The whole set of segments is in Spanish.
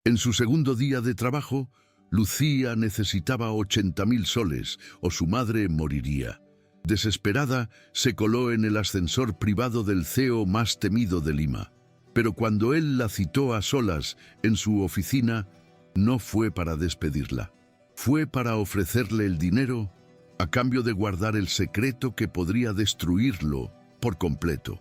En su segundo día de trabajo, Lucía necesitaba 80.000 soles o su madre moriría. Desesperada, se coló en el ascensor privado del CEO más temido de Lima. Pero cuando él la citó a solas en su oficina, no fue para despedirla. Fue para ofrecerle el dinero a cambio de guardar el secreto que podría destruirlo por completo.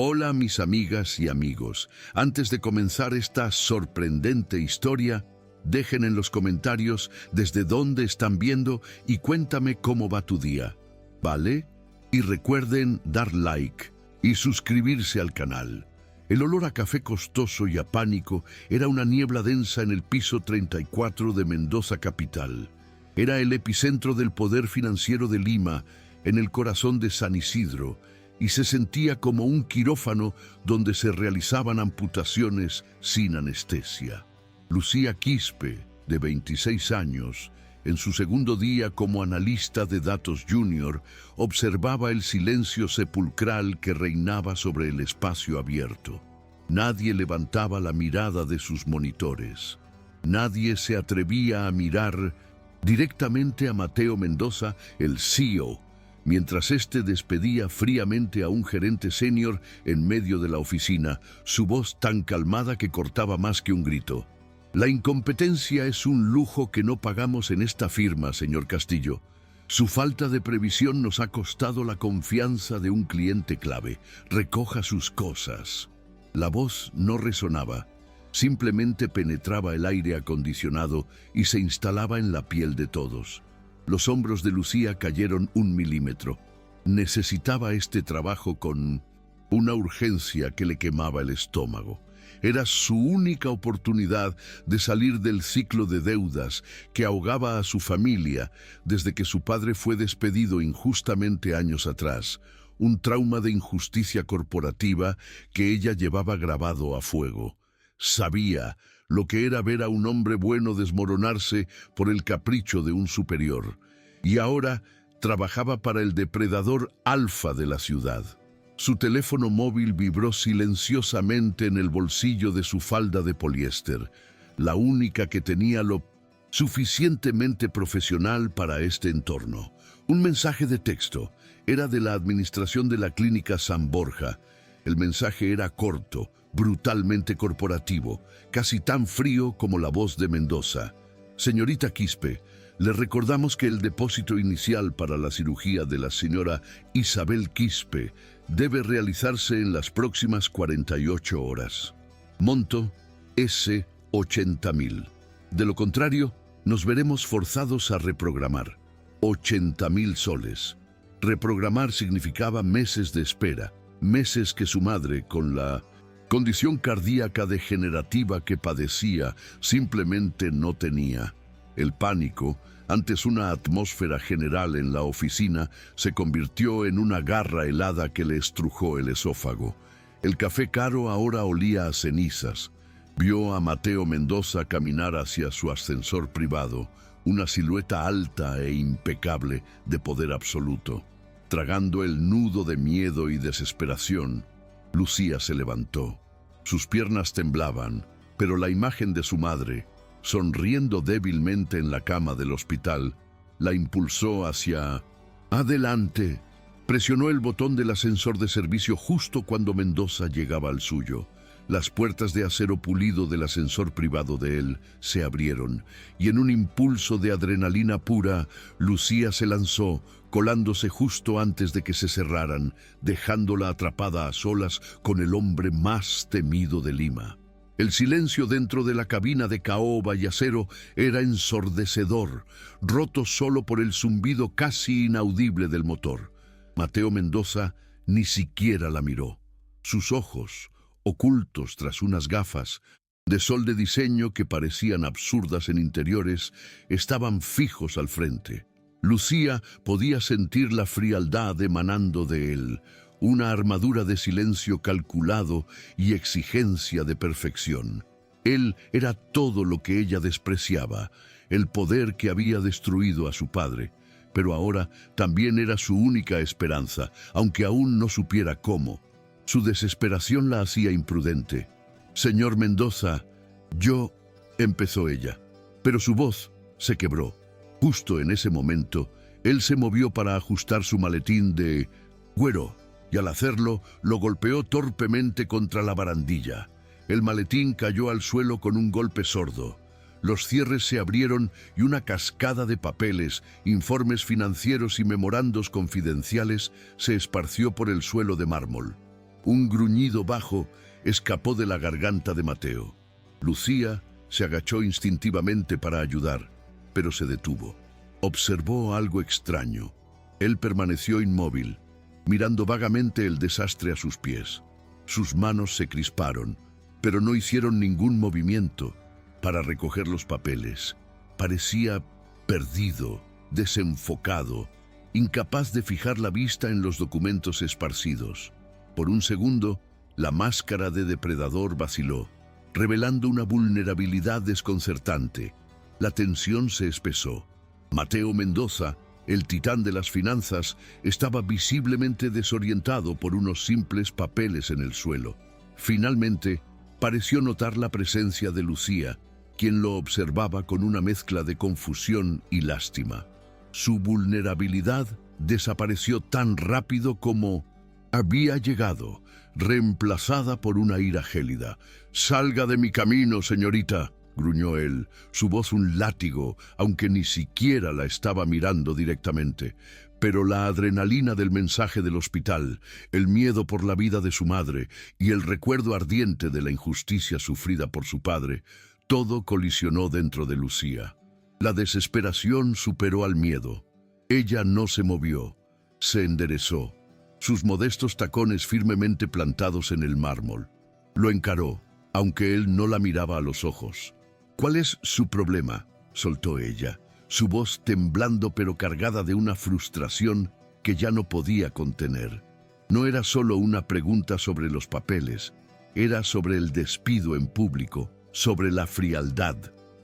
Hola mis amigas y amigos. Antes de comenzar esta sorprendente historia, dejen en los comentarios desde dónde están viendo y cuéntame cómo va tu día, ¿vale? Y recuerden dar like y suscribirse al canal. El olor a café costoso y a pánico era una niebla densa en el piso 34 de Mendoza capital. Era el epicentro del poder financiero de Lima, en el corazón de San Isidro, y se sentía como un quirófano donde se realizaban amputaciones sin anestesia. Lucía Quispe, de 26 años, en su segundo día como analista de datos junior, observaba el silencio sepulcral que reinaba sobre el espacio abierto. Nadie levantaba la mirada de sus monitores. Nadie se atrevía a mirar directamente a Mateo Mendoza, el CEO, mientras éste despedía fríamente a un gerente senior en medio de la oficina, su voz tan calmada que cortaba más que un grito. La incompetencia es un lujo que no pagamos en esta firma, señor Castillo. Su falta de previsión nos ha costado la confianza de un cliente clave. Recoja sus cosas. La voz no resonaba, simplemente penetraba el aire acondicionado y se instalaba en la piel de todos. Los hombros de Lucía cayeron 1 milímetro. Necesitaba este trabajo con una urgencia que le quemaba el estómago. Era su única oportunidad de salir del ciclo de deudas que ahogaba a su familia desde que su padre fue despedido injustamente años atrás. Un trauma de injusticia corporativa que ella llevaba grabado a fuego. Sabía lo que era ver a un hombre bueno desmoronarse por el capricho de un superior. Y ahora trabajaba para el depredador alfa de la ciudad. Su teléfono móvil vibró silenciosamente en el bolsillo de su falda de poliéster, la única que tenía lo suficientemente profesional para este entorno. Un mensaje de texto. Era de la administración de la clínica San Borja. El mensaje era corto, brutalmente corporativo, casi tan frío como la voz de Mendoza. Señorita Quispe, le recordamos que el depósito inicial para la cirugía de la señora Isabel Quispe debe realizarse en las próximas 48 horas. Monto S. 80.000. De lo contrario, nos veremos forzados a reprogramar. 80.000 soles. Reprogramar significaba meses de espera, meses que su madre, con la condición cardíaca degenerativa que padecía, simplemente no tenía. El pánico, antes una atmósfera general en la oficina, se convirtió en una garra helada que le estrujó el esófago. El café caro ahora olía a cenizas. Vio a Mateo Mendoza caminar hacia su ascensor privado, una silueta alta e impecable de poder absoluto. Tragando el nudo de miedo y desesperación, Lucía se levantó. Sus piernas temblaban, pero la imagen de su madre, sonriendo débilmente en la cama del hospital, la impulsó hacia adelante. Presionó el botón del ascensor de servicio justo cuando Mendoza llegaba al suyo. Las puertas de acero pulido del ascensor privado de él se abrieron, y en un impulso de adrenalina pura, Lucía se lanzó, colándose justo antes de que se cerraran, dejándola atrapada a solas con el hombre más temido de Lima. El silencio dentro de la cabina de caoba y acero era ensordecedor, roto solo por el zumbido casi inaudible del motor. Mateo Mendoza ni siquiera la miró. Sus ojos, ocultos tras unas gafas de sol de diseño que parecían absurdas en interiores, estaban fijos al frente. Lucía podía sentir la frialdad emanando de él, una armadura de silencio calculado y exigencia de perfección. Él era todo lo que ella despreciaba, el poder que había destruido a su padre, pero ahora también era su única esperanza, aunque aún no supiera cómo. Su desesperación la hacía imprudente. «Señor Mendoza, yo empezó ella, pero su voz se quebró. Justo en ese momento, él se movió para ajustar su maletín de cuero y al hacerlo, lo golpeó torpemente contra la barandilla. El maletín cayó al suelo con un golpe sordo. Los cierres se abrieron y una cascada de papeles, informes financieros y memorandos confidenciales se esparció por el suelo de mármol. Un gruñido bajo escapó de la garganta de Mateo. Lucía se agachó instintivamente para ayudar, pero se detuvo. Observó algo extraño. Él permaneció inmóvil, mirando vagamente el desastre a sus pies. Sus manos se crisparon, pero no hicieron ningún movimiento para recoger los papeles. Parecía perdido, desenfocado, incapaz de fijar la vista en los documentos esparcidos. Por un segundo, la máscara de depredador vaciló, revelando una vulnerabilidad desconcertante. La tensión se espesó. Mateo Mendoza, el titán de las finanzas, estaba visiblemente desorientado por unos simples papeles en el suelo. Finalmente, pareció notar la presencia de Lucía, quien lo observaba con una mezcla de confusión y lástima. Su vulnerabilidad desapareció tan rápido como había llegado, reemplazada por una ira gélida. «Salga de mi camino, señorita», gruñó él, su voz un látigo, aunque ni siquiera la estaba mirando directamente. Pero la adrenalina del mensaje del hospital, el miedo por la vida de su madre y el recuerdo ardiente de la injusticia sufrida por su padre, todo colisionó dentro de Lucía. La desesperación superó al miedo. Ella no se movió, se enderezó, sus modestos tacones firmemente plantados en el mármol. Lo encaró, aunque él no la miraba a los ojos. «¿Cuál es su problema?», soltó ella, su voz temblando pero cargada de una frustración que ya no podía contener. No era solo una pregunta sobre los papeles, era sobre el despido en público, sobre la frialdad,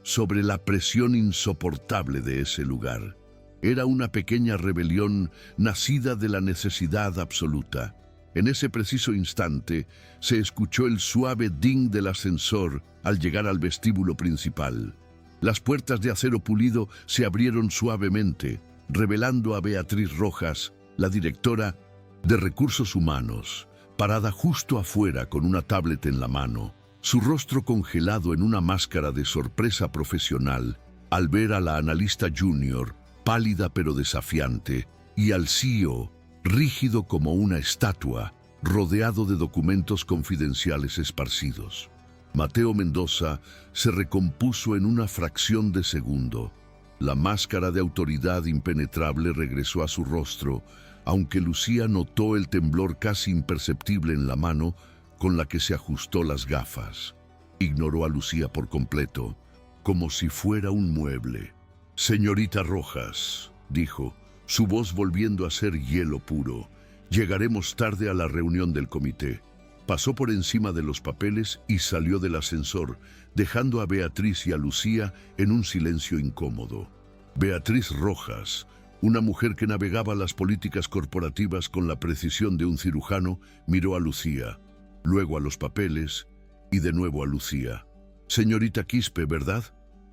sobre la presión insoportable de ese lugar. Era una pequeña rebelión nacida de la necesidad absoluta. En ese preciso instante, se escuchó el suave ding del ascensor al llegar al vestíbulo principal. Las puertas de acero pulido se abrieron suavemente, revelando a Beatriz Rojas, la directora de Recursos Humanos, parada justo afuera con una tablet en la mano, su rostro congelado en una máscara de sorpresa profesional al ver a la analista junior, pálida pero desafiante, y al CEO, rígido como una estatua, rodeado de documentos confidenciales esparcidos. Mateo Mendoza se recompuso en una fracción de segundo. La máscara de autoridad impenetrable regresó a su rostro, aunque Lucía notó el temblor casi imperceptible en la mano con la que se ajustó las gafas. Ignoró a Lucía por completo, como si fuera un mueble. «Señorita Rojas», dijo, su voz volviendo a ser hielo puro, «llegaremos tarde a la reunión del comité». Pasó por encima de los papeles y salió del ascensor, dejando a Beatriz y a Lucía en un silencio incómodo. Beatriz Rojas, una mujer que navegaba las políticas corporativas con la precisión de un cirujano, miró a Lucía, luego a los papeles y de nuevo a Lucía. «Señorita Quispe, ¿verdad?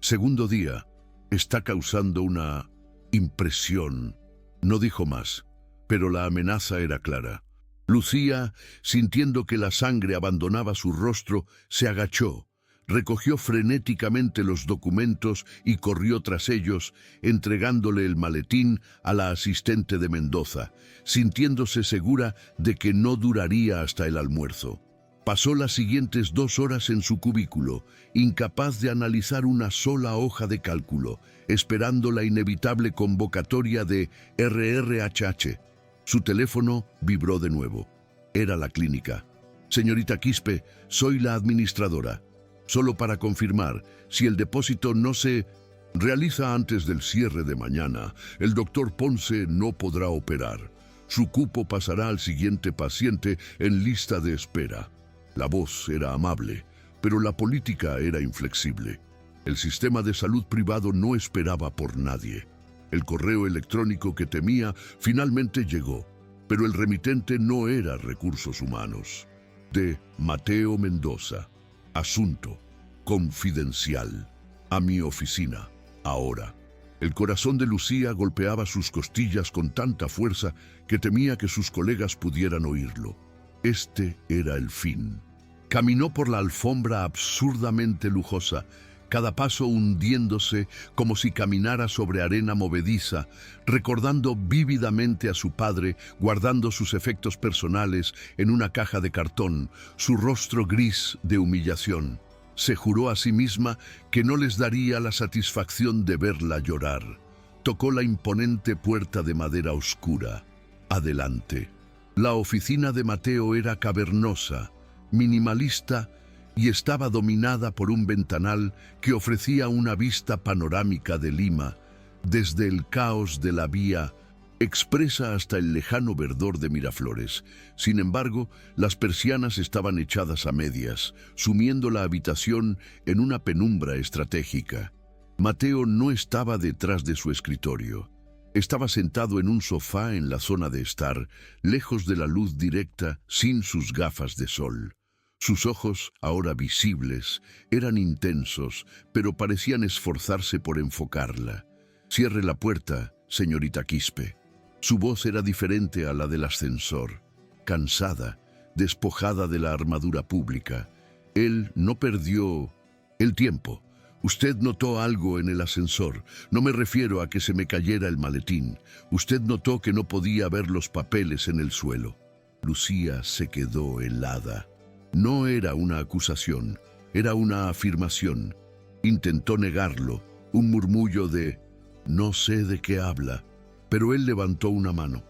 Segundo día. Está causando una impresión». No dijo más, pero la amenaza era clara. Lucía, sintiendo que la sangre abandonaba su rostro, se agachó, recogió frenéticamente los documentos y corrió tras ellos, entregándole el maletín a la asistente de Mendoza, sintiéndose segura de que no duraría hasta el almuerzo. Pasó las siguientes 2 horas en su cubículo, incapaz de analizar una sola hoja de cálculo, esperando la inevitable convocatoria de RRHH. Su teléfono vibró de nuevo. Era la clínica. «Señorita Quispe, soy la administradora. Solo para confirmar, si el depósito no se realiza antes del cierre de mañana, el doctor Ponce no podrá operar. Su cupo pasará al siguiente paciente en lista de espera». La voz era amable, pero la política era inflexible. El sistema de salud privado no esperaba por nadie. El correo electrónico que temía finalmente llegó, pero el remitente no era Recursos Humanos. De Mateo Mendoza. Asunto confidencial. a mi oficina, ahora. El corazón de Lucía golpeaba sus costillas con tanta fuerza que temía que sus colegas pudieran oírlo. Este era el fin. Caminó por la alfombra absurdamente lujosa, cada paso hundiéndose como si caminara sobre arena movediza, recordando vívidamente a su padre, guardando sus efectos personales en una caja de cartón, su rostro gris de humillación. Se juró a sí misma que no les daría la satisfacción de verla llorar. Tocó la imponente puerta de madera oscura. Adelante. La oficina de Mateo era cavernosa, minimalista y estaba dominada por un ventanal que ofrecía una vista panorámica de Lima, desde el caos de la vía expresa hasta el lejano verdor de Miraflores. Sin embargo, las persianas estaban echadas a medias, sumiendo la habitación en una penumbra estratégica. Mateo no estaba detrás de su escritorio. Estaba sentado en un sofá en la zona de estar, lejos de la luz directa, sin sus gafas de sol. Sus ojos, ahora visibles, eran intensos, pero parecían esforzarse por enfocarla. «Cierre la puerta, señorita Quispe». Su voz era diferente a la del ascensor, cansada, despojada de la armadura pública. Él no perdió el tiempo. «Usted notó algo en el ascensor. No me refiero a que se me cayera el maletín. Usted notó que no podía ver los papeles en el suelo». Lucía se quedó helada. No era una acusación, era una afirmación. Intentó negarlo, un murmullo de «no sé de qué habla», pero él levantó una mano.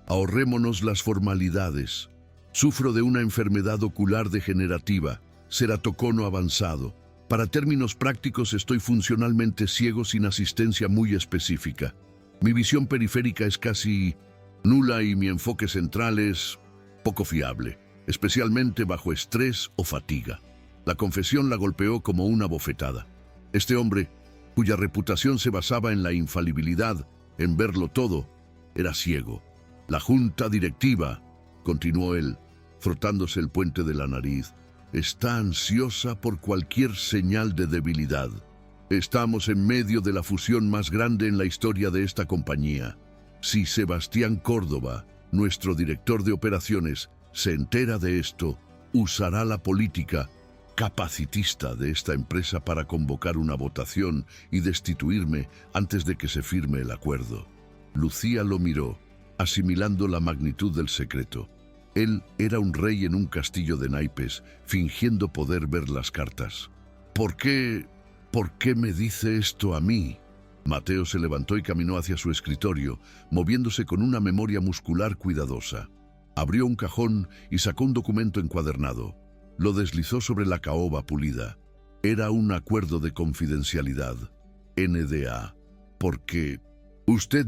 «Ahorrémonos las formalidades. Sufro de una enfermedad ocular degenerativa, ceratocono avanzado. Para términos prácticos estoy funcionalmente ciego sin asistencia muy específica. Mi visión periférica es casi nula y mi enfoque central es poco fiable, especialmente bajo estrés o fatiga». La confesión la golpeó como una bofetada. Este hombre, cuya reputación se basaba en la infalibilidad, en verlo todo, era ciego. «La junta directiva», continuó él, frotándose el puente de la nariz, «está ansiosa por cualquier señal de debilidad. Estamos en medio de la fusión más grande en la historia de esta compañía. Si Sebastián Córdoba, nuestro director de operaciones, se entera de esto, usará la política capacitista de esta empresa para convocar una votación y destituirme antes de que se firme el acuerdo». Lucía lo miró, asimilando la magnitud del secreto. Él era un rey en un castillo de naipes, fingiendo poder ver las cartas. ¿Por qué me dice esto a mí?» Mateo se levantó y caminó hacia su escritorio, moviéndose con una memoria muscular cuidadosa. Abrió un cajón y sacó un documento encuadernado. Lo deslizó sobre la caoba pulida. Era un acuerdo de confidencialidad, NDA, porque usted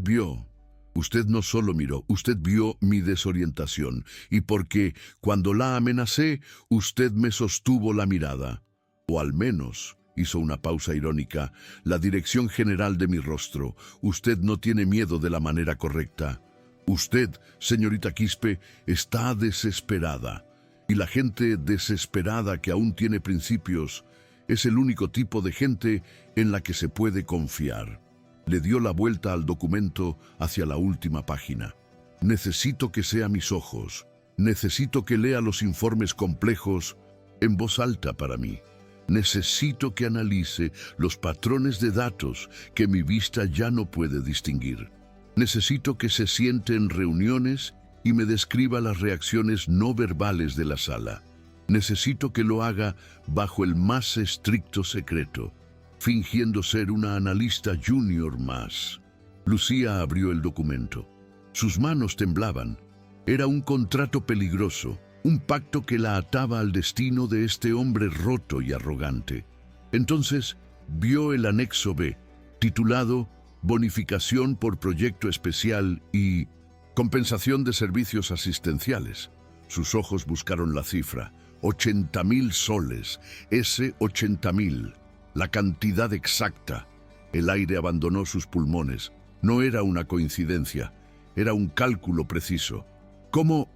no solo miró, usted vio mi desorientación, y porque cuando la amenacé, usted me sostuvo la mirada, o al menos, hizo una pausa irónica, la dirección general de mi rostro. Usted no tiene miedo de la manera correcta. Usted, señorita Quispe, está desesperada. Y la gente desesperada que aún tiene principios es el único tipo de gente en la que se puede confiar. Le dio la vuelta al documento hacia la última página. «Necesito que sea mis ojos. Necesito que lea los informes complejos en voz alta para mí. Necesito que analice los patrones de datos que mi vista ya no puede distinguir. Necesito que se siente en reuniones y me describa las reacciones no verbales de la sala. Necesito que lo haga bajo el más estricto secreto, fingiendo ser una analista junior más». Lucía abrió el documento. Sus manos temblaban. Era un contrato peligroso, un pacto que la ataba al destino de este hombre roto y arrogante. Entonces vio el anexo B, titulado «Bonificación por proyecto especial y compensación de servicios asistenciales». Sus ojos buscaron la cifra. 80.000 soles. Ese 80.000. La cantidad exacta. El aire abandonó sus pulmones. No era una coincidencia. Era un cálculo preciso. ¿Cómo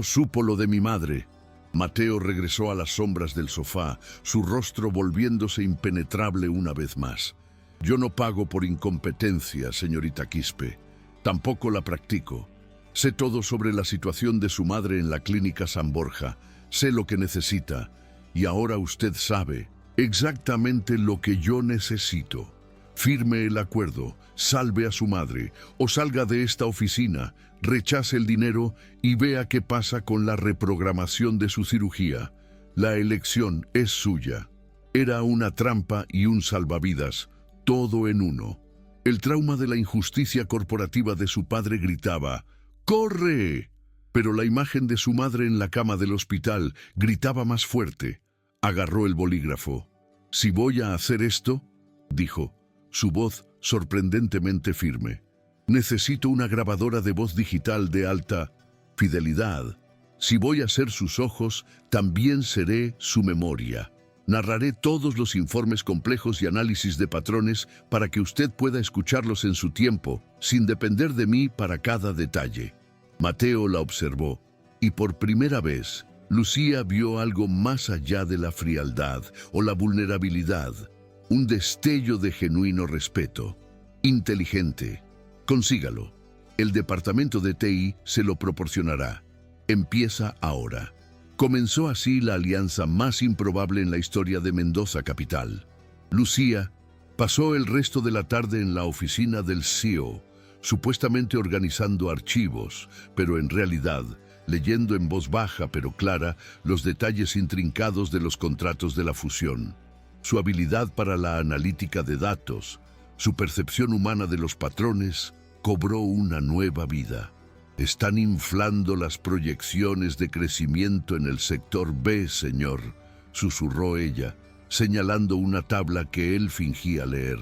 supo lo de mi madre? Mateo regresó a las sombras del sofá, su rostro volviéndose impenetrable una vez más. Yo no pago por incompetencia, señorita Quispe. Tampoco la practico. Sé todo sobre la situación de su madre en la clínica San Borja. Sé lo que necesita. Y ahora usted sabe exactamente lo que yo necesito. Firme el acuerdo, salve a su madre, o salga de esta oficina, rechace el dinero y vea qué pasa con la reprogramación de su cirugía. La elección es suya. Era una trampa y un salvavidas, todo en uno. El trauma de la injusticia corporativa de su padre gritaba, ¡corre! Pero la imagen de su madre en la cama del hospital gritaba más fuerte. Agarró el bolígrafo. «Si voy a hacer esto», dijo, su voz sorprendentemente firme. «Necesito una grabadora de voz digital de alta fidelidad. Si voy a ser sus ojos, también seré su memoria. Narraré todos los informes complejos y análisis de patrones para que usted pueda escucharlos en su tiempo, sin depender de mí para cada detalle». Mateo la observó, y por primera vez, Lucía vio algo más allá de la frialdad o la vulnerabilidad, un destello de genuino respeto. Inteligente. Consígalo. El departamento de TI se lo proporcionará. Empieza ahora. Comenzó así la alianza más improbable en la historia de Mendoza Capital. Lucía pasó el resto de la tarde en la oficina del CEO, supuestamente organizando archivos, pero en realidad leyendo en voz baja pero clara los detalles intrincados de los contratos de la fusión. Su habilidad para la analítica de datos, su percepción humana de los patrones, cobró una nueva vida. «Están inflando las proyecciones de crecimiento en el sector B, señor», susurró ella, señalando una tabla que él fingía leer.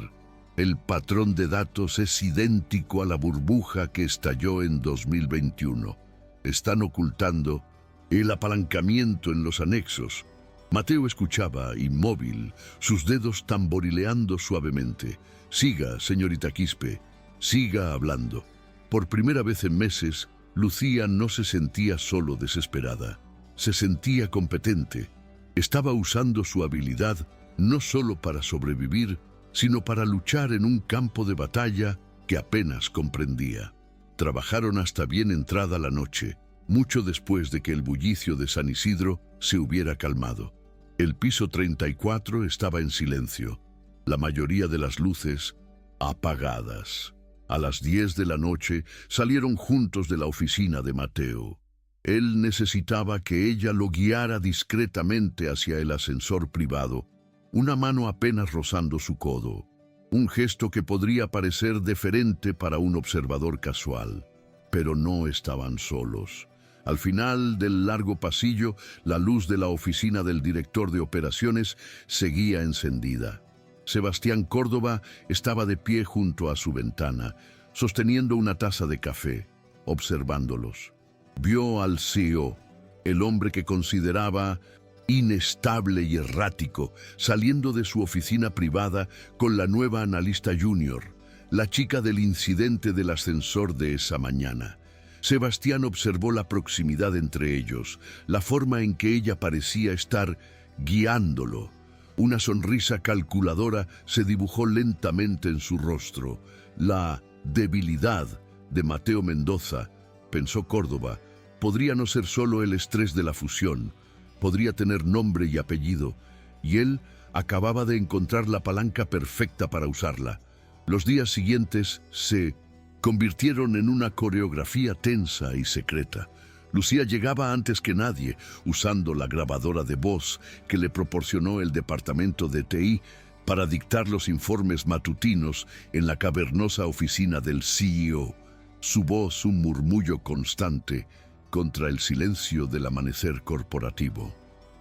«El patrón de datos es idéntico a la burbuja que estalló en 2021. Están ocultando el apalancamiento en los anexos». Mateo escuchaba, inmóvil, sus dedos tamborileando suavemente. «Siga, señorita Quispe, siga hablando». Por primera vez en meses, Lucía no se sentía solo desesperada. Se sentía competente. Estaba usando su habilidad no solo para sobrevivir, sino para luchar en un campo de batalla que apenas comprendía. Trabajaron hasta bien entrada la noche, mucho después de que el bullicio de San Isidro se hubiera calmado. El piso 34 estaba en silencio, la mayoría de las luces apagadas. A las 10 de la noche salieron juntos de la oficina de Mateo. Él necesitaba que ella lo guiara discretamente hacia el ascensor privado, una mano apenas rozando su codo, un gesto que podría parecer deferente para un observador casual. Pero no estaban solos. Al final del largo pasillo, la luz de la oficina del director de operaciones seguía encendida. Sebastián Córdoba estaba de pie junto a su ventana, sosteniendo una taza de café, observándolos. Vio al CEO, el hombre que consideraba inestable y errático, saliendo de su oficina privada con la nueva analista junior, la chica del incidente del ascensor de esa mañana. Sebastián observó la proximidad entre ellos, la forma en que ella parecía estar guiándolo. Una sonrisa calculadora se dibujó lentamente en su rostro. La debilidad de Mateo Mendoza, pensó Córdoba, podría no ser solo el estrés de la fusión, podría tener nombre y apellido, y él acababa de encontrar la palanca perfecta para usarla. Los días siguientes se convirtieron en una coreografía tensa y secreta. Lucía llegaba antes que nadie, usando la grabadora de voz que le proporcionó el departamento de TI para dictar los informes matutinos en la cavernosa oficina del CEO. Su voz un murmullo constante contra el silencio del amanecer corporativo.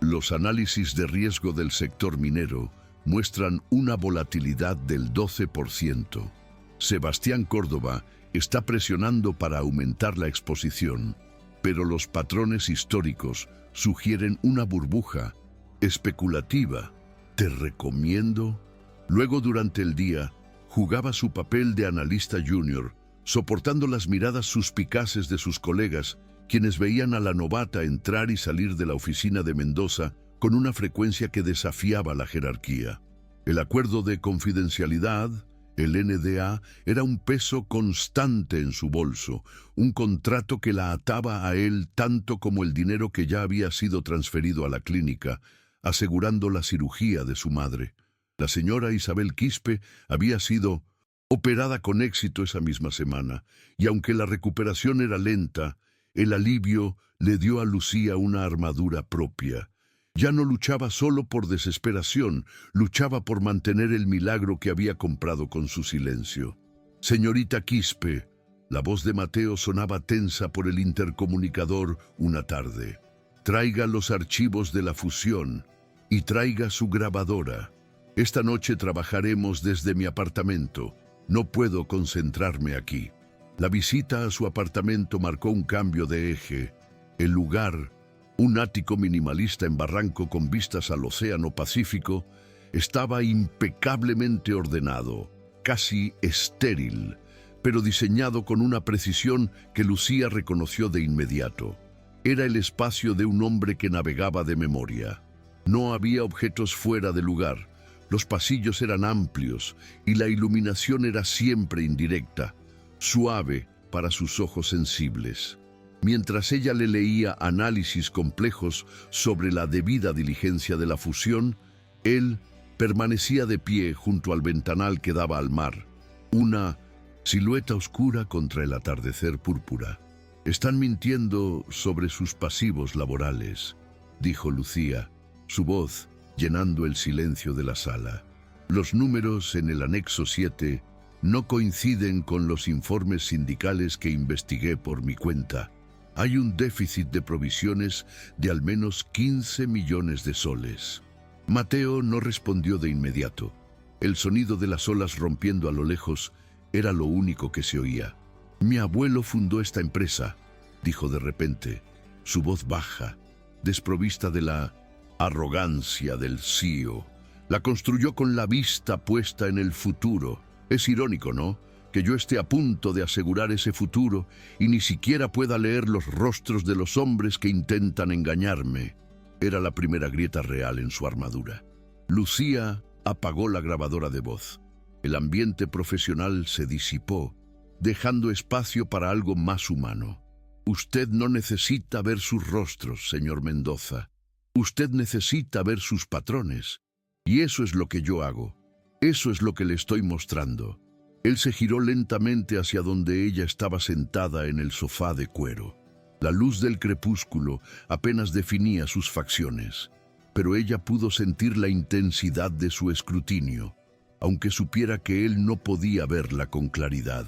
Los análisis de riesgo del sector minero muestran una volatilidad del 12%. Sebastián Córdoba está presionando para aumentar la exposición, pero los patrones históricos sugieren una burbuja especulativa. Te recomiendo. Luego, durante el día, jugaba su papel de analista junior, soportando las miradas suspicaces de sus colegas quienes veían a la novata entrar y salir de la oficina de Mendoza con una frecuencia que desafiaba la jerarquía. El acuerdo de confidencialidad, el NDA, era un peso constante en su bolso, un contrato que la ataba a él tanto como el dinero que ya había sido transferido a la clínica, asegurando la cirugía de su madre. La señora Isabel Quispe había sido operada con éxito esa misma semana, y aunque la recuperación era lenta, el alivio le dio a Lucía una armadura propia. Ya no luchaba solo por desesperación, luchaba por mantener el milagro que había comprado con su silencio. Señorita Quispe, la voz de Mateo sonaba tensa por el intercomunicador una tarde. Traiga los archivos de la fusión y traiga su grabadora. Esta noche trabajaremos desde mi apartamento. No puedo concentrarme aquí. La visita a su apartamento marcó un cambio de eje. El lugar, un ático minimalista en Barranco con vistas al Océano Pacífico, estaba impecablemente ordenado, casi estéril, pero diseñado con una precisión que Lucía reconoció de inmediato. Era el espacio de un hombre que navegaba de memoria. No había objetos fuera de lugar. Los pasillos eran amplios y la iluminación era siempre indirecta, suave para sus ojos sensibles. Mientras ella le leía análisis complejos sobre la debida diligencia de la fusión, él permanecía de pie junto al ventanal que daba al mar, una silueta oscura contra el atardecer púrpura. «Están mintiendo sobre sus pasivos laborales», dijo Lucía, su voz llenando el silencio de la sala. «Los números en el anexo 7 no coinciden con los informes sindicales que investigué por mi cuenta. Hay un déficit de provisiones de al menos 15 millones de soles». Mateo no respondió de inmediato. El sonido de las olas rompiendo a lo lejos era lo único que se oía. «Mi abuelo fundó esta empresa», dijo de repente, su voz baja, desprovista de la arrogancia del CEO. «La construyó con la vista puesta en el futuro. Es irónico, ¿no? Que yo esté a punto de asegurar ese futuro y ni siquiera pueda leer los rostros de los hombres que intentan engañarme». Era la primera grieta real en su armadura. Lucía apagó la grabadora de voz. El ambiente profesional se disipó, dejando espacio para algo más humano. «Usted no necesita ver sus rostros, señor Mendoza. Usted necesita ver sus patrones. Y eso es lo que yo hago. Eso es lo que le estoy mostrando». Él se giró lentamente hacia donde ella estaba sentada en el sofá de cuero. La luz del crepúsculo apenas definía sus facciones, pero ella pudo sentir la intensidad de su escrutinio, aunque supiera que él no podía verla con claridad.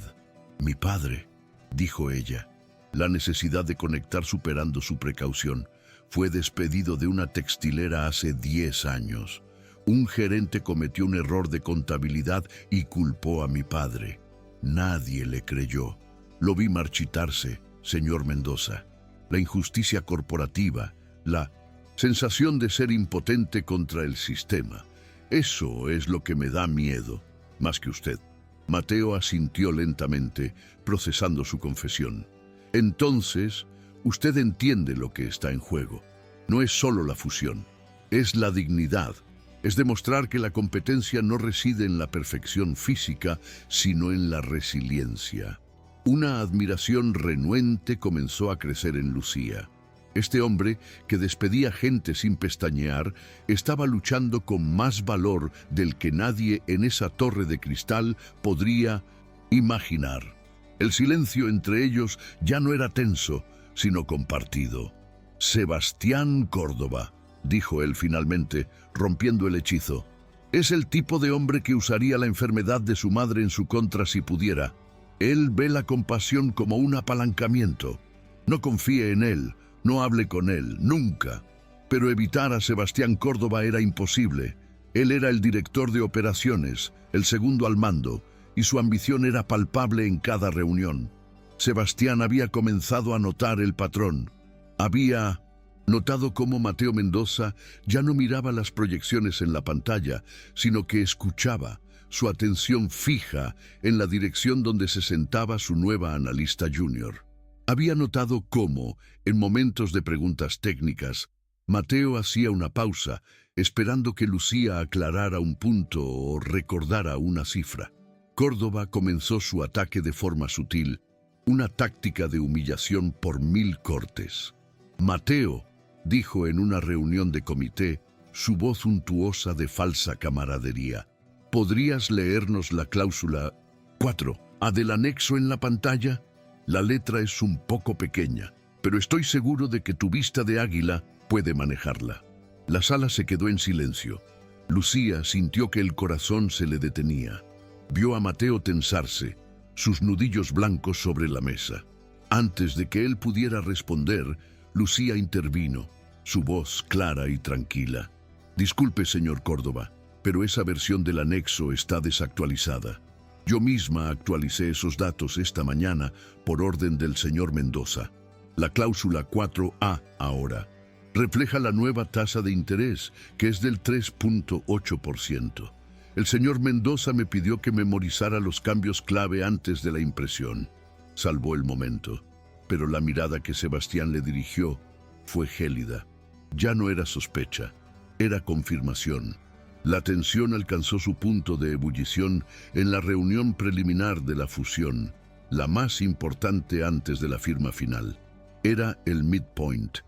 «Mi padre», dijo ella. La necesidad de conectar superando su precaución. Fue despedido de una textilera hace 10 años. Un gerente cometió un error de contabilidad y culpó a mi padre. Nadie le creyó. Lo vi marchitarse, señor Mendoza. La injusticia corporativa, la sensación de ser impotente contra el sistema. Eso es lo que me da miedo, más que usted». Mateo asintió lentamente, procesando su confesión. «Entonces, usted entiende lo que está en juego. No es solo la fusión, es la dignidad. Es demostrar que la competencia no reside en la perfección física, sino en la resiliencia». Una admiración renuente comenzó a crecer en Lucía. Este hombre, que despedía gente sin pestañear, estaba luchando con más valor del que nadie en esa torre de cristal podría imaginar. El silencio entre ellos ya no era tenso, sino compartido. «Sebastián Córdoba», dijo él finalmente, rompiendo el hechizo. «Es el tipo de hombre que usaría la enfermedad de su madre en su contra si pudiera. Él ve la compasión como un apalancamiento. No confíe en él, no hable con él, nunca». Pero evitar a Sebastián Córdoba era imposible. Él era el director de operaciones, el segundo al mando, y su ambición era palpable en cada reunión. Sebastián había comenzado a notar el patrón. Había notado cómo Mateo Mendoza ya no miraba las proyecciones en la pantalla, sino que escuchaba, su atención fija en la dirección donde se sentaba su nueva analista junior. Había notado cómo, en momentos de preguntas técnicas, Mateo hacía una pausa, esperando que Lucía aclarara un punto o recordara una cifra. Córdoba comenzó su ataque de forma sutil, una táctica de humillación por 1000 cortes. Mateo, dijo en una reunión de comité, su voz untuosa de falsa camaradería. ¿Podrías leernos la cláusula 4A del anexo en la pantalla? La letra es un poco pequeña, pero estoy seguro de que tu vista de águila puede manejarla. La sala se quedó en silencio. Lucía sintió que el corazón se le detenía. Vio a Mateo tensarse, sus nudillos blancos sobre la mesa. Antes de que él pudiera responder, Lucía intervino, su voz clara y tranquila. Disculpe, señor Córdoba, pero esa versión del anexo está desactualizada. Yo misma actualicé esos datos esta mañana por orden del señor Mendoza. La cláusula 4A ahora refleja la nueva tasa de interés, que es del 3.8%. El señor Mendoza me pidió que memorizara los cambios clave antes de la impresión. Salvó el momento, pero la mirada que Sebastián le dirigió fue gélida. Ya no era sospecha, era confirmación. La tensión alcanzó su punto de ebullición en la reunión preliminar de la fusión, la más importante antes de la firma final. Era el midpoint,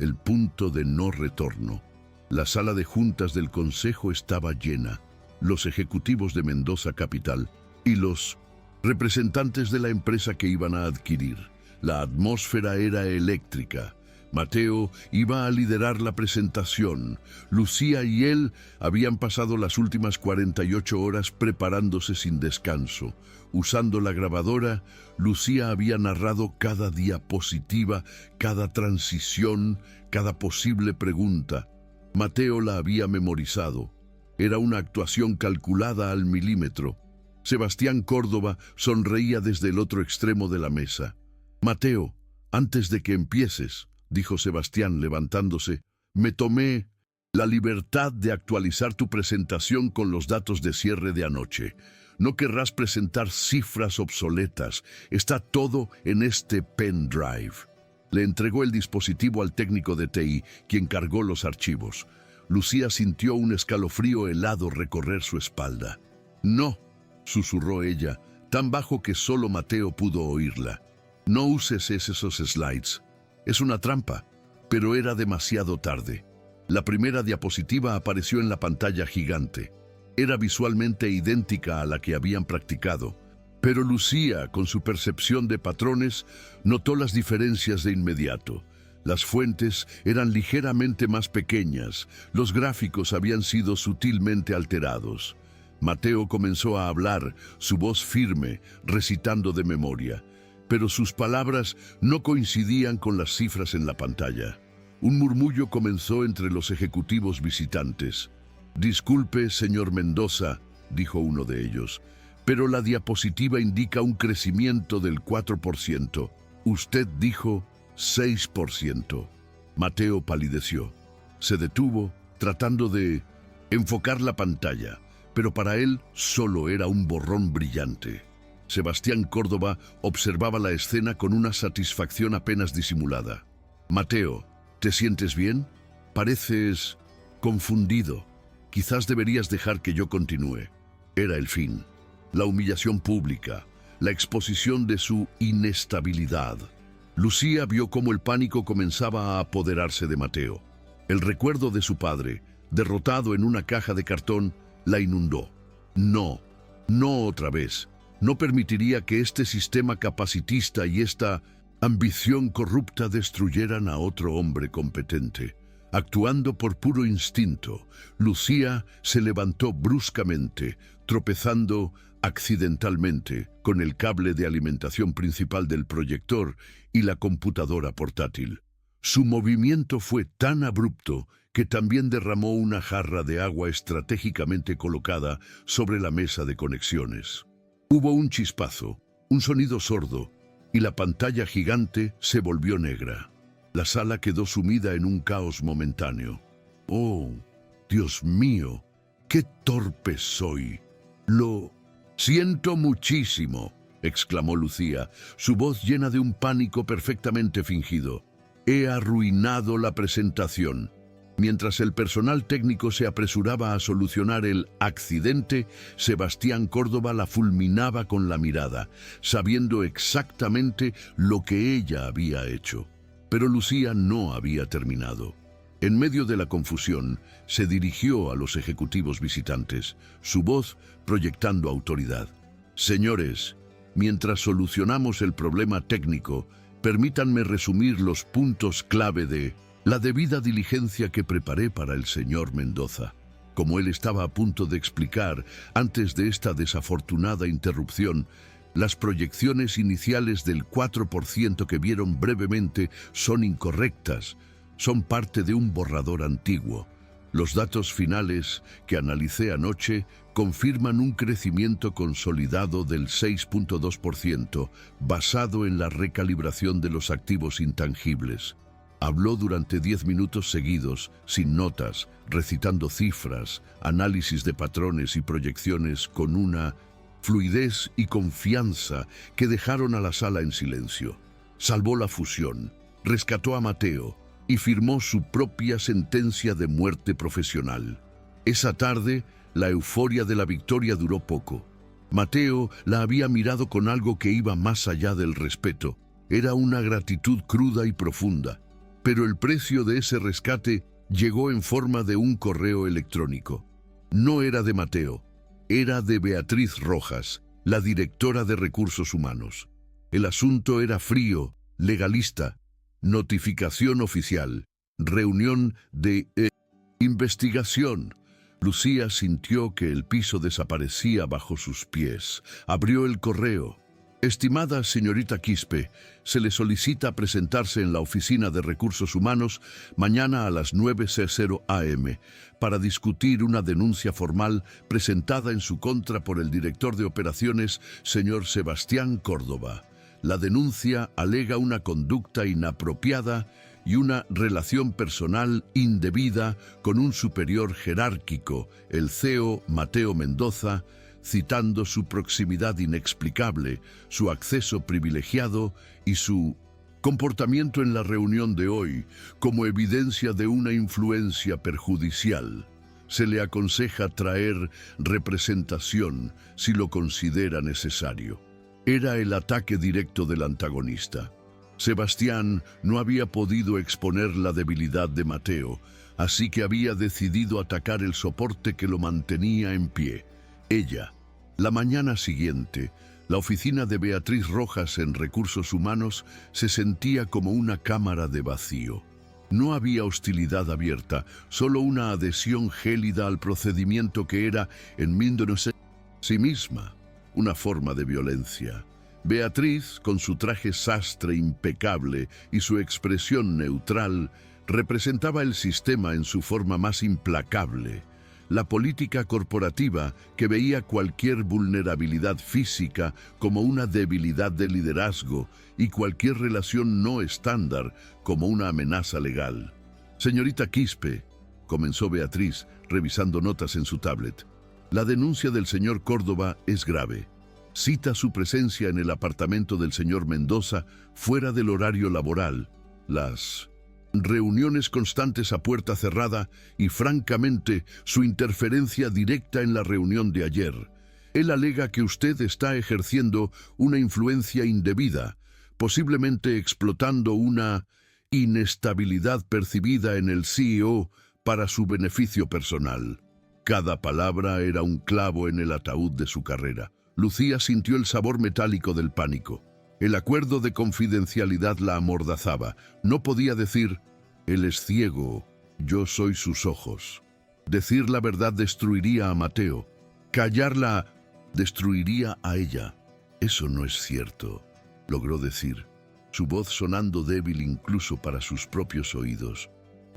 el punto de no retorno. La sala de juntas del Consejo estaba llena. Los ejecutivos de Mendoza Capital y los representantes de la empresa que iban a adquirir. La atmósfera era eléctrica. Mateo iba a liderar la presentación. Lucía y él habían pasado las últimas 48 horas preparándose sin descanso. Usando la grabadora, Lucía había narrado cada diapositiva, cada transición, cada posible pregunta. Mateo la había memorizado. Era una actuación calculada al milímetro. Sebastián Córdoba sonreía desde el otro extremo de la mesa. Mateo, antes de que empieces, dijo Sebastián levantándose, me tomé la libertad de actualizar tu presentación con los datos de cierre de anoche. No querrás presentar cifras obsoletas. Está todo en este pendrive. Le entregó el dispositivo al técnico de TI, quien cargó los archivos. Lucía sintió un escalofrío helado recorrer su espalda. No, susurró ella, tan bajo que solo Mateo pudo oírla. No uses esos slides. Es una trampa, pero era demasiado tarde. La primera diapositiva apareció en la pantalla gigante. Era visualmente idéntica a la que habían practicado, pero Lucía, con su percepción de patrones, notó las diferencias de inmediato. Las fuentes eran ligeramente más pequeñas, los gráficos habían sido sutilmente alterados. Mateo comenzó a hablar, su voz firme, recitando de memoria. Pero sus palabras no coincidían con las cifras en la pantalla. Un murmullo comenzó entre los ejecutivos visitantes. Disculpe, señor Mendoza, dijo uno de ellos, pero la diapositiva indica un crecimiento del 4%. Usted dijo 6%. Mateo palideció. Se detuvo, tratando de enfocar la pantalla, pero para él solo era un borrón brillante. Sebastián Córdoba observaba la escena con una satisfacción apenas disimulada. Mateo, ¿te sientes bien? Pareces confundido. Quizás deberías dejar que yo continúe. Era el fin. La humillación pública, la exposición de su inestabilidad. Lucía vio cómo el pánico comenzaba a apoderarse de Mateo. El recuerdo de su padre, derrotado en una caja de cartón, la inundó. No otra vez. No permitiría que este sistema capacitista y esta ambición corrupta destruyeran a otro hombre competente. Actuando por puro instinto, Lucía se levantó bruscamente, tropezando accidentalmente con el cable de alimentación principal del proyector y la computadora portátil. Su movimiento fue tan abrupto que también derramó una jarra de agua estratégicamente colocada sobre la mesa de conexiones. Hubo un chispazo, un sonido sordo, y la pantalla gigante se volvió negra. La sala quedó sumida en un caos momentáneo. ¡Oh, Dios mío! ¡Qué torpe soy! Lo siento muchísimo, exclamó Lucía, su voz llena de un pánico perfectamente fingido. He arruinado la presentación. Mientras el personal técnico se apresuraba a solucionar el accidente, Sebastián Córdoba la fulminaba con la mirada, sabiendo exactamente lo que ella había hecho. Pero Lucía no había terminado. En medio de la confusión, se dirigió a los ejecutivos visitantes, su voz proyectando autoridad. Señores, mientras solucionamos el problema técnico, permítanme resumir los puntos clave de la debida diligencia que preparé para el señor Mendoza. Como él estaba a punto de explicar, antes de esta desafortunada interrupción, las proyecciones iniciales del 4% que vieron brevemente son incorrectas, son parte de un borrador antiguo. Los datos finales que analicé anoche confirman un crecimiento consolidado del 6.2%, basado en la recalibración de los activos intangibles. Habló durante 10 minutos seguidos, sin notas, recitando cifras, análisis de patrones y proyecciones con una fluidez y confianza que dejaron a la sala en silencio. Salvó la fusión, rescató a Mateo y firmó su propia sentencia de muerte profesional. Esa tarde, la euforia de la victoria duró poco. Mateo la había mirado con algo que iba más allá del respeto. Era una gratitud cruda y profunda. Pero el precio de ese rescate llegó en forma de un correo electrónico. No era de Mateo, era de Beatriz Rojas, la directora de Recursos Humanos. El asunto era frío, legalista, notificación oficial, reunión de investigación. Lucía sintió que el piso desaparecía bajo sus pies. Abrió el correo. Estimada señorita Quispe, se le solicita presentarse en la Oficina de Recursos Humanos mañana a las 9:00 am para discutir una denuncia formal presentada en su contra por el director de operaciones, señor Sebastián Córdoba. La denuncia alega una conducta inapropiada y una relación personal indebida con un superior jerárquico, el CEO Mateo Mendoza, citando su proximidad inexplicable, su acceso privilegiado y su comportamiento en la reunión de hoy como evidencia de una influencia perjudicial. Se le aconseja traer representación si lo considera necesario. Era el ataque directo del antagonista. Sebastián no había podido exponer la debilidad de Mateo, así que había decidido atacar el soporte que lo mantenía en pie. Ella. La mañana siguiente, la oficina de Beatriz Rojas en Recursos Humanos se sentía como una cámara de vacío. No había hostilidad abierta, solo una adhesión gélida al procedimiento que era, en sí misma, una forma de violencia. Beatriz, con su traje sastre impecable y su expresión neutral, representaba el sistema en su forma más implacable. La política corporativa que veía cualquier vulnerabilidad física como una debilidad de liderazgo y cualquier relación no estándar como una amenaza legal. Señorita Quispe, comenzó Beatriz, revisando notas en su tablet. La denuncia del señor Córdoba es grave. Cita su presencia en el apartamento del señor Mendoza fuera del horario laboral. Las reuniones constantes a puerta cerrada y, francamente, su interferencia directa en la reunión de ayer. Él alega que usted está ejerciendo una influencia indebida, posiblemente explotando una inestabilidad percibida en el CEO para su beneficio personal. Cada palabra era un clavo en el ataúd de su carrera. Lucía sintió el sabor metálico del pánico. El acuerdo de confidencialidad la amordazaba. No podía decir, él es ciego, yo soy sus ojos. Decir la verdad destruiría a Mateo. Callarla destruiría a ella. Eso no es cierto, logró decir, su voz sonando débil incluso para sus propios oídos.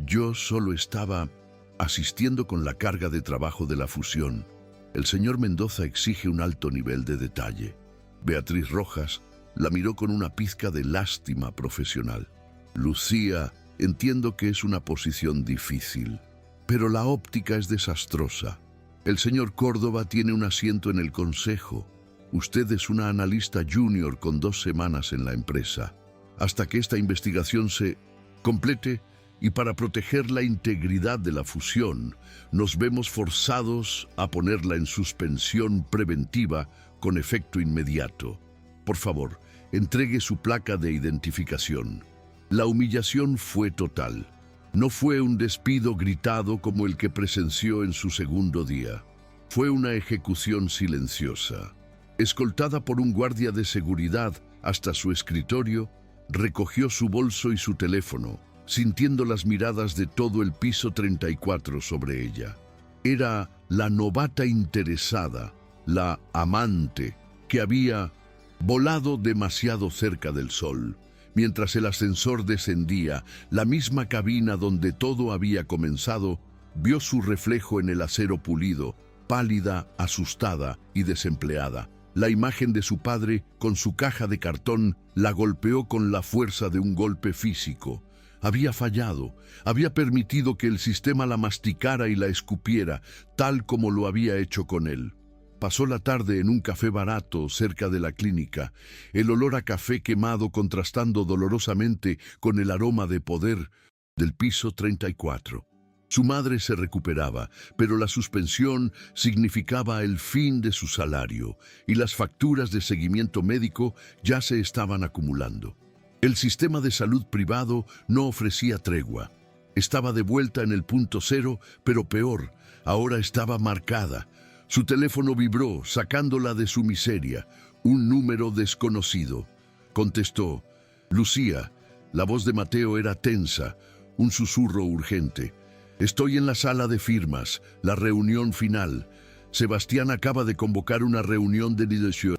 Yo solo estaba asistiendo con la carga de trabajo de la fusión. El señor Mendoza exige un alto nivel de detalle. Beatriz Rojas la miró con una pizca de lástima profesional. Lucía, entiendo que es una posición difícil, pero la óptica es desastrosa. El señor Córdoba tiene un asiento en el consejo. Usted es una analista junior con 2 semanas en la empresa. Hasta que esta investigación se complete y para proteger la integridad de la fusión, nos vemos forzados a ponerla en suspensión preventiva con efecto inmediato. Por favor, entregue su placa de identificación. La humillación fue total. No fue un despido gritado como el que presenció en su segundo día. Fue una ejecución silenciosa. Escoltada por un guardia de seguridad hasta su escritorio, recogió su bolso y su teléfono, sintiendo las miradas de todo el piso 34 sobre ella. Era la novata interesada, la amante, que había volado demasiado cerca del sol. Mientras el ascensor descendía, la misma cabina donde todo había comenzado, vio su reflejo en el acero pulido, pálida, asustada y desempleada. La imagen de su padre, con su caja de cartón, la golpeó con la fuerza de un golpe físico. Había fallado, había permitido que el sistema la masticara y la escupiera, tal como lo había hecho con él. Pasó la tarde en un café barato cerca de la clínica, el olor a café quemado contrastando dolorosamente con el aroma de poder del piso 34. Su madre se recuperaba, pero la suspensión significaba el fin de su salario y las facturas de seguimiento médico ya se estaban acumulando. El sistema de salud privado no ofrecía tregua. Estaba de vuelta en el punto cero, pero peor, ahora estaba marcada. Su teléfono vibró, sacándola de su miseria. Un número desconocido. Contestó. Lucía. La voz de Mateo era tensa, un susurro urgente. Estoy en la sala de firmas, la reunión final. Sebastián acaba de convocar una reunión de dirección.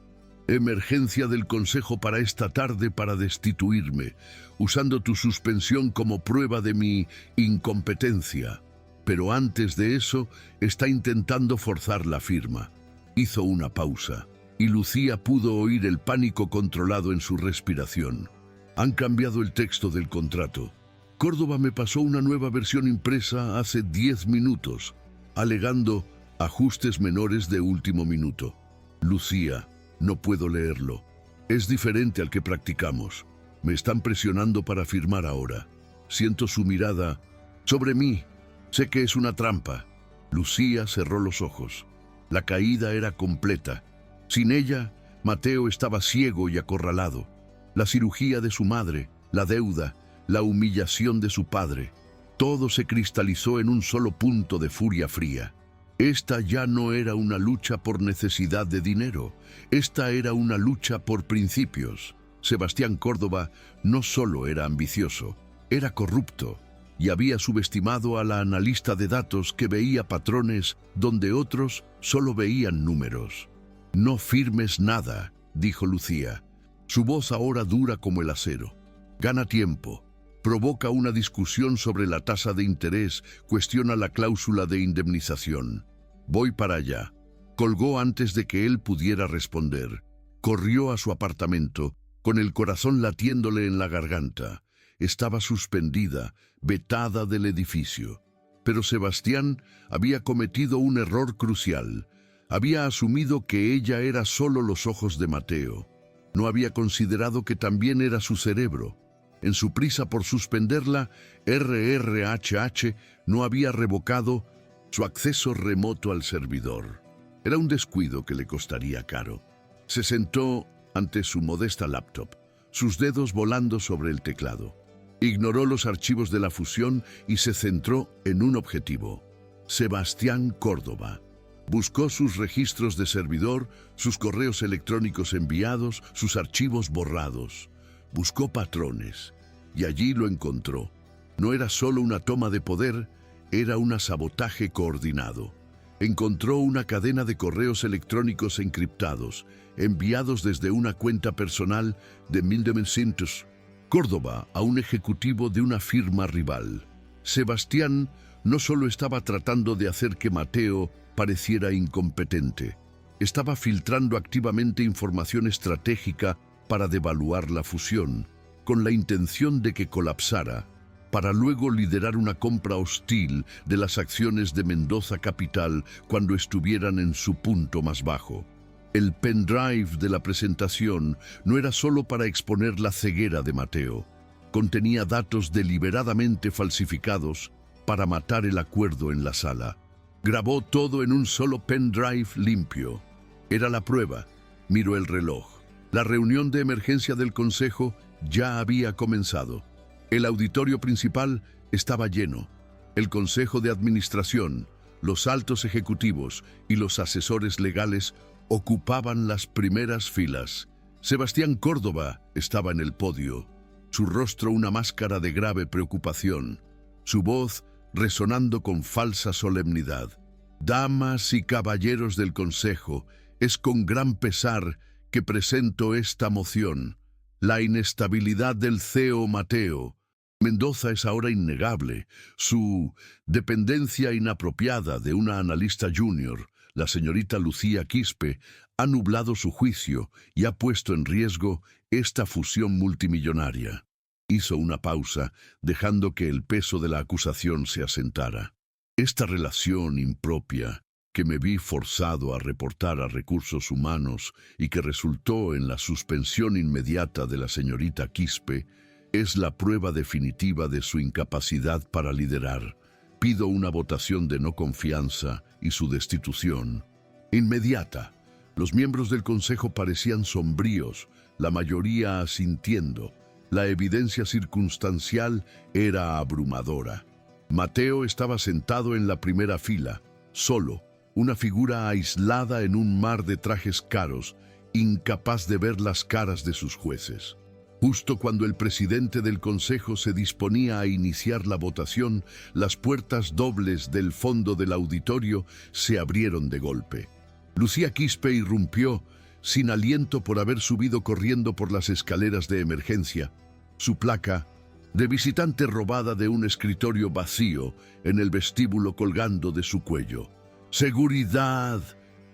Emergencia del Consejo para esta tarde para destituirme, usando tu suspensión como prueba de mi incompetencia. Pero antes de eso, está intentando forzar la firma. Hizo una pausa, y Lucía pudo oír el pánico controlado en su respiración. Han cambiado el texto del contrato. Córdoba me pasó una nueva versión impresa hace 10 minutos, alegando ajustes menores de último minuto. Lucía, no puedo leerlo. Es diferente al que practicamos. Me están presionando para firmar ahora. Siento su mirada sobre mí. Sé que es una trampa. Lucía cerró los ojos. La caída era completa. Sin ella, Mateo estaba ciego y acorralado. La cirugía de su madre, la deuda, la humillación de su padre, todo se cristalizó en un solo punto de furia fría. Esta ya no era una lucha por necesidad de dinero, esta era una lucha por principios. Sebastián Córdoba no solo era ambicioso, era corrupto y había subestimado a la analista de datos que veía patrones donde otros solo veían números. No firmes nada, dijo Lucía. Su voz ahora dura como el acero. Gana tiempo. Provoca una discusión sobre la tasa de interés, cuestiona la cláusula de indemnización. Voy para allá. Colgó antes de que él pudiera responder. Corrió a su apartamento, con el corazón latiéndole en la garganta. Estaba suspendida, vetada del edificio. Pero Sebastián había cometido un error crucial. Había asumido que ella era solo los ojos de Mateo. No había considerado que también era su cerebro. En su prisa por suspenderla, RRHH no había revocado su acceso remoto al servidor. Era un descuido que le costaría caro. Se sentó ante su modesta laptop, sus dedos volando sobre el teclado. Ignoró los archivos de la fusión y se centró en un objetivo: Sebastián Córdoba. Buscó sus registros de servidor, sus correos electrónicos enviados, sus archivos borrados. Buscó patrones, y allí lo encontró. No era solo una toma de poder, era un sabotaje coordinado. Encontró una cadena de correos electrónicos encriptados, enviados desde una cuenta personal de 1900 Córdoba a un ejecutivo de una firma rival. Sebastián no solo estaba tratando de hacer que Mateo pareciera incompetente, estaba filtrando activamente información estratégica para devaluar la fusión, con la intención de que colapsara, para luego liderar una compra hostil de las acciones de Mendoza Capital cuando estuvieran en su punto más bajo. El pendrive de la presentación no era solo para exponer la ceguera de Mateo. Contenía datos deliberadamente falsificados para matar el acuerdo en la sala. Grabó todo en un solo pendrive limpio. Era la prueba. Miró el reloj. La reunión de emergencia del consejo ya había comenzado. El auditorio principal estaba lleno. El consejo de administración, los altos ejecutivos y los asesores legales ocupaban las primeras filas. Sebastián Córdoba estaba en el podio, su rostro una máscara de grave preocupación, su voz resonando con falsa solemnidad. Damas y caballeros del consejo, es con gran pesar que presento esta moción. La inestabilidad del CEO Mateo Mendoza es ahora innegable. Su dependencia inapropiada de una analista junior, la señorita Lucía Quispe, ha nublado su juicio y ha puesto en riesgo esta fusión multimillonaria. Hizo una pausa, dejando que el peso de la acusación se asentara. Esta relación impropia, que me vi forzado a reportar a Recursos Humanos y que resultó en la suspensión inmediata de la señorita Quispe, es la prueba definitiva de su incapacidad para liderar. Pido una votación de no confianza y su destitución inmediata. Los miembros del consejo parecían sombríos, la mayoría asintiendo. La evidencia circunstancial era abrumadora. Mateo estaba sentado en la primera fila, solo, una figura aislada en un mar de trajes caros, incapaz de ver las caras de sus jueces. Justo cuando el presidente del consejo se disponía a iniciar la votación, las puertas dobles del fondo del auditorio se abrieron de golpe. Lucía Quispe irrumpió, sin aliento por haber subido corriendo por las escaleras de emergencia. Su placa, de visitante robada de un escritorio vacío, en el vestíbulo colgando de su cuello. ¡Seguridad!,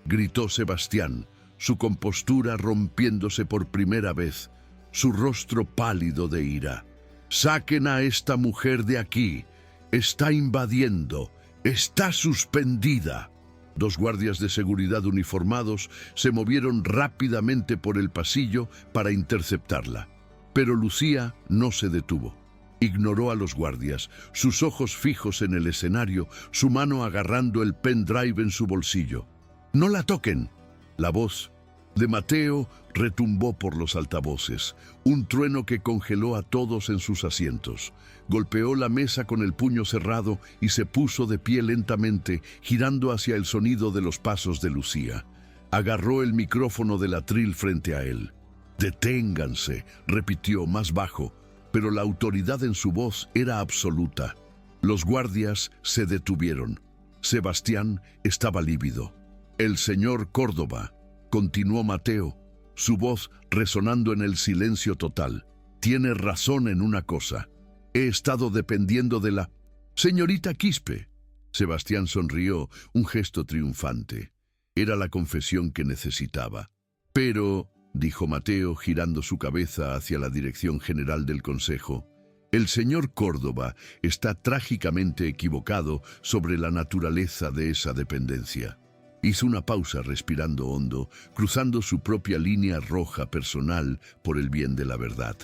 gritó Sebastián, su compostura rompiéndose por primera vez, su rostro pálido de ira. ¡Saquen a esta mujer de aquí! ¡Está invadiendo! ¡Está suspendida! Dos guardias de seguridad uniformados se movieron rápidamente por el pasillo para interceptarla. Pero Lucía no se detuvo. Ignoró a los guardias, sus ojos fijos en el escenario, su mano agarrando el pendrive en su bolsillo. ¡No la toquen! La voz de Mateo retumbó por los altavoces, un trueno que congeló a todos en sus asientos. Golpeó la mesa con el puño cerrado y se puso de pie lentamente, girando hacia el sonido de los pasos de Lucía. Agarró el micrófono del atril frente a él. «Deténganse», repitió más bajo, pero la autoridad en su voz era absoluta. Los guardias se detuvieron. Sebastián estaba lívido. «El señor Córdoba», continuó Mateo, su voz resonando en el silencio total, «tiene razón en una cosa. He estado dependiendo de la señorita Quispe». Sebastián sonrió, un gesto triunfante. Era la confesión que necesitaba. «Pero», dijo Mateo, girando su cabeza hacia la dirección general del consejo, «el señor Córdoba está trágicamente equivocado sobre la naturaleza de esa dependencia». Hizo una pausa respirando hondo, cruzando su propia línea roja personal por el bien de la verdad.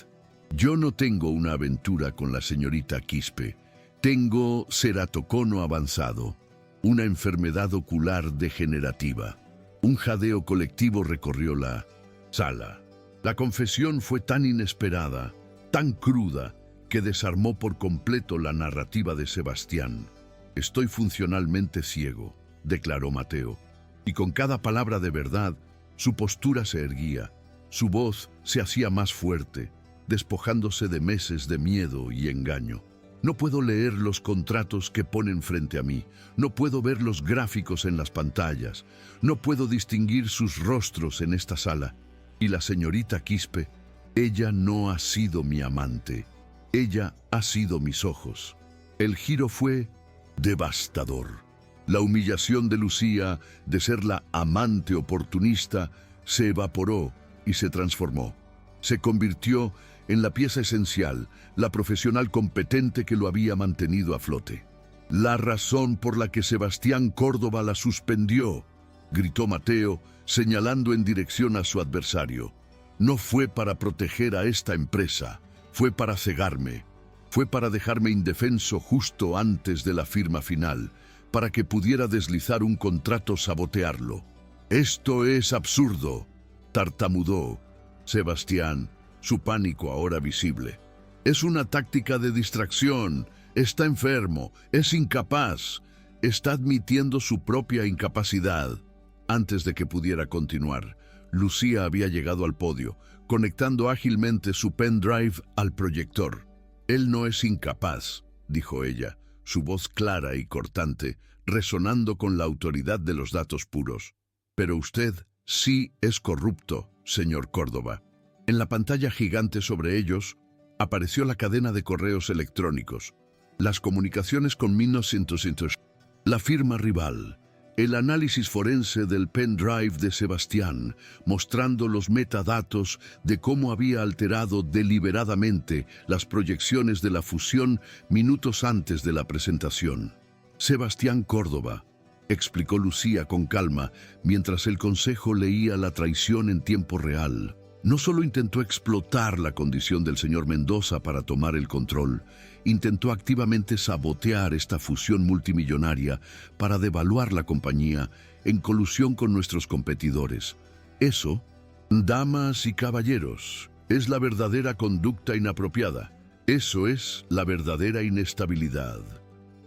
«Yo no tengo una aventura con la señorita Quispe. Tengo ceratocono avanzado, una enfermedad ocular degenerativa». Un jadeo colectivo recorrió la sala. La confesión fue tan inesperada, tan cruda, que desarmó por completo la narrativa de Sebastián. «Estoy funcionalmente ciego», declaró Mateo. Y con cada palabra de verdad, su postura se erguía, su voz se hacía más fuerte, despojándose de meses de miedo y engaño. «No puedo leer los contratos que ponen frente a mí, no puedo ver los gráficos en las pantallas, no puedo distinguir sus rostros en esta sala. Y la señorita Quispe, ella no ha sido mi amante, ella ha sido mis ojos». El giro fue devastador. La humillación de Lucía, de ser la amante oportunista, se evaporó y se transformó. Se convirtió en la pieza esencial, la profesional competente que lo había mantenido a flote. La razón por la que Sebastián Córdoba la suspendió. gritó Mateo, señalando en dirección a su adversario. No fue para proteger a esta empresa, fue para cegarme. Fue para dejarme indefenso justo antes de la firma final, para que pudiera deslizar un contrato sabotearlo. «Esto es absurdo», tartamudó Sebastián, su pánico ahora visible. «Es una táctica de distracción, está enfermo, es incapaz, está admitiendo su propia incapacidad». Antes de que pudiera continuar, Lucía había llegado al podio, conectando ágilmente su pendrive al proyector. «Él no es incapaz», dijo ella, su voz clara y cortante, resonando con la autoridad de los datos puros. «Pero usted sí es corrupto, señor Córdoba». En la pantalla gigante sobre ellos apareció la cadena de correos electrónicos, las comunicaciones con 1900, la firma rival, el análisis forense del pendrive de Sebastián, mostrando los metadatos de cómo había alterado deliberadamente las proyecciones de la fusión minutos antes de la presentación. «Sebastián Córdoba», explicó Lucía con calma, mientras el consejo leía la traición en tiempo real. No solo intentó explotar la condición del señor Mendoza para tomar el control, intentó activamente sabotear esta fusión multimillonaria para devaluar la compañía en colusión con nuestros competidores. Eso, damas y caballeros, es la verdadera conducta inapropiada. Eso es la verdadera inestabilidad.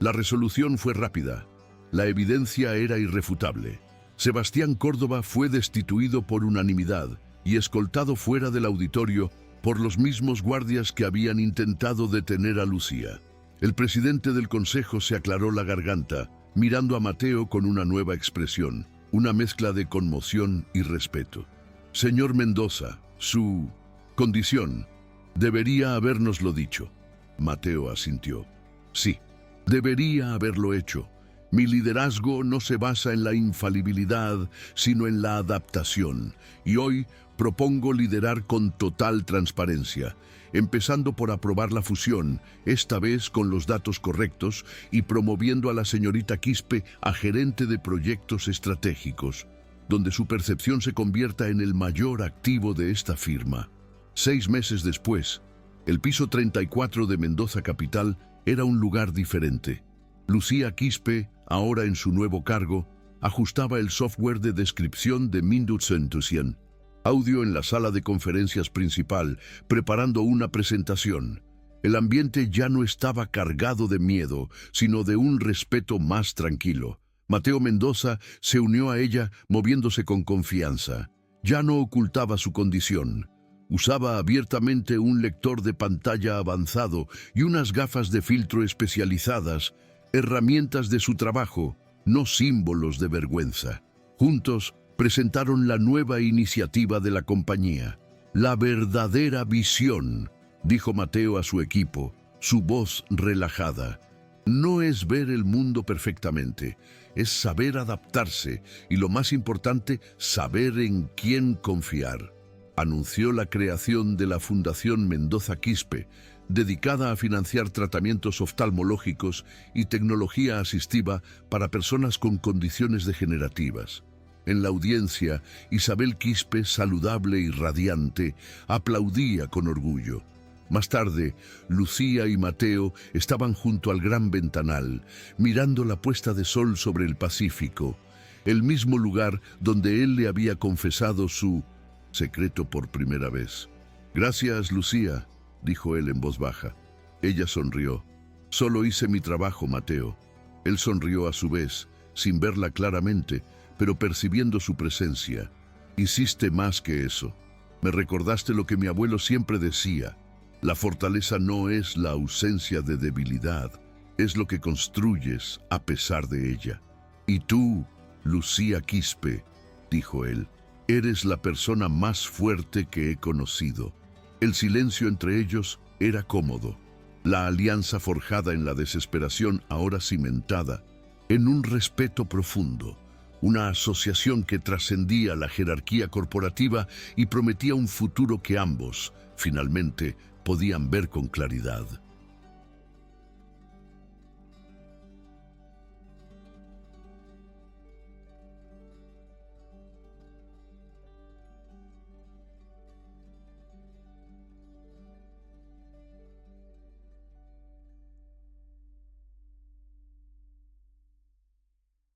La resolución fue rápida. La evidencia era irrefutable. Sebastián Córdoba fue destituido por unanimidad y escoltado fuera del auditorio por los mismos guardias que habían intentado detener a Lucía. El presidente del consejo se aclaró la garganta, mirando a Mateo con una nueva expresión, una mezcla de conmoción y respeto. «Señor Mendoza, su condición debería habérnoslo dicho». Mateo asintió. «Sí, debería haberlo hecho. Mi liderazgo no se basa en la infalibilidad, sino en la adaptación, y hoy propongo liderar con total transparencia, empezando por aprobar la fusión, esta vez con los datos correctos, y promoviendo a la señorita Quispe a gerente de proyectos estratégicos, donde su percepción se convierta en el mayor activo de esta firma». 6 meses después, el piso 34 de Mendoza Capital era un lugar diferente. Lucía Quispe, ahora en su nuevo cargo, ajustaba el software de descripción de Minduzentusian. Audio en la sala de conferencias principal, preparando una presentación. El ambiente ya no estaba cargado de miedo, sino de un respeto más tranquilo. Mateo Mendoza se unió a ella, moviéndose con confianza. Ya no ocultaba su condición. Usaba abiertamente un lector de pantalla avanzado y unas gafas de filtro especializadas, herramientas de su trabajo, no símbolos de vergüenza. Juntos presentaron la nueva iniciativa de la compañía. «La verdadera visión», dijo Mateo a su equipo, su voz relajada. «No es ver el mundo perfectamente, es saber adaptarse y, lo más importante, saber en quién confiar». Anunció la creación de la Fundación Mendoza Quispe, dedicada a financiar tratamientos oftalmológicos y tecnología asistiva para personas con condiciones degenerativas. En la audiencia, Isabel Quispe, saludable y radiante, aplaudía con orgullo. Más tarde, Lucía y Mateo estaban junto al gran ventanal, mirando la puesta de sol sobre el Pacífico, el mismo lugar donde él le había confesado su secreto por primera vez. «Gracias, Lucía», dijo él en voz baja. Ella sonrió. «Solo hice mi trabajo, Mateo». Él sonrió a su vez, sin verla claramente, pero percibiendo su presencia. «Hiciste más que eso. Me recordaste lo que mi abuelo siempre decía. La fortaleza no es la ausencia de debilidad, es lo que construyes a pesar de ella. Y tú, Lucía Quispe», dijo él, «eres la persona más fuerte que he conocido». El silencio entre ellos era cómodo. La alianza forjada en la desesperación, ahora cimentada en un respeto profundo. Una asociación que trascendía la jerarquía corporativa y prometía un futuro que ambos, finalmente, podían ver con claridad.